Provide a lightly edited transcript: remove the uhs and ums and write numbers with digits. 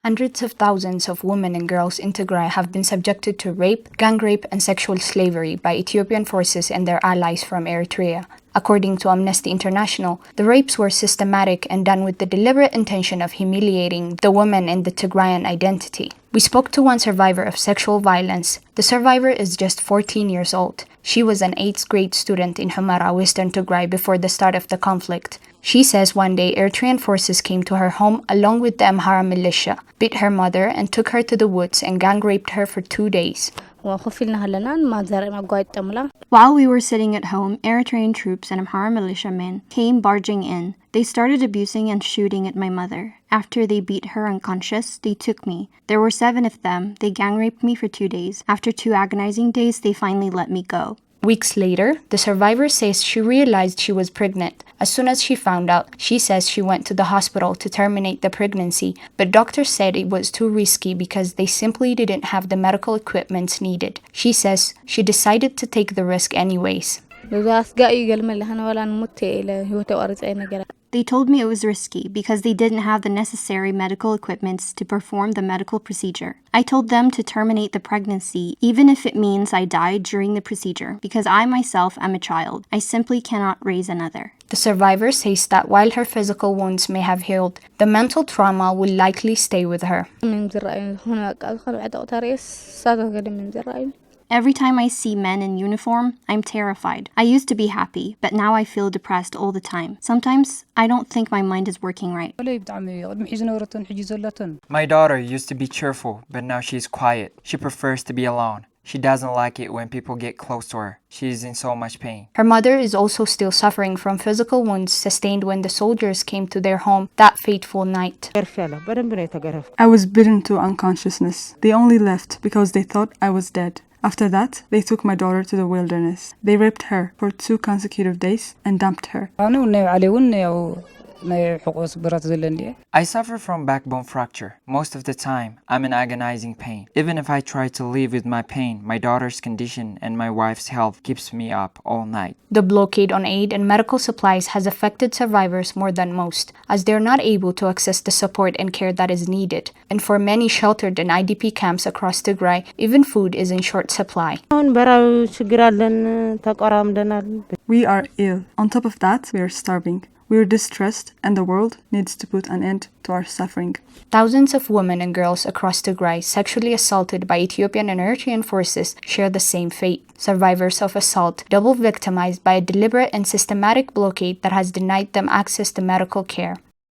Hundreds of thousands of women and girls in Tigray have been subjected to rape, gang rape, and sexual slavery by Ethiopian forces and their allies from Eritrea. According to Amnesty International, the rapes were systematic and done with the deliberate intention of humiliating the women and the Tigrayan identity. We spoke to one survivor of sexual violence. The survivor is just 14 years old. She was an 8th grade student in Humara, Western Tigray before the start of the conflict. She says one day Eritrean forces came to her home along with the Amhara militia, beat her mother and took her to the woods and gang raped her for 2 days. While we were sitting at home, Eritrean troops and Amhara militiamen came barging in. They started abusing and shooting at my mother. After they beat her unconscious, they took me. There were 7 of them. They gang raped me for 2 days. After 2 agonizing days, they finally let me go. Weeks later, the survivor says she realized she was pregnant. As soon as she found out, she says she went to the hospital to terminate the pregnancy, but doctors said it was too risky because they simply didn't have the medical equipment needed. She says she decided to take the risk anyways. They told me it was risky because they didn't have the necessary medical equipment to perform the medical procedure. I told them to terminate the pregnancy, even if it means I died during the procedure, because I myself am a child. I simply cannot raise another. The survivor says that while her physical wounds may have healed, the mental trauma will likely stay with her. Every time I see men in uniform, I'm terrified. I used to be happy, but now I feel depressed all the time. Sometimes, I don't think my mind is working right. My daughter used to be cheerful, but now she's quiet. She prefers to be alone. She doesn't like it when people get close to her. She is in so much pain. Her mother is also still suffering from physical wounds sustained when the soldiers came to their home that fateful night. I was beaten to unconsciousness. They only left because they thought I was dead. After that, they took my daughter to the wilderness. They raped her for 2 consecutive days and dumped her. I suffer from backbone fracture. Most of the time, I'm in agonizing pain. Even if I try to live with my pain, my daughter's condition and my wife's health keeps me up all night. The blockade on aid and medical supplies has affected survivors more than most, as they're not able to access the support and care that is needed. And for many sheltered in IDP camps across Tigray, even food is in short supply. We are ill. On top of that, we are starving. We are distressed, and the world needs to put an end to our suffering. Thousands of women and girls across Tigray sexually assaulted by Ethiopian and Eritrean forces share the same fate. Survivors of assault, double victimized by a deliberate and systematic blockade that has denied them access to medical care.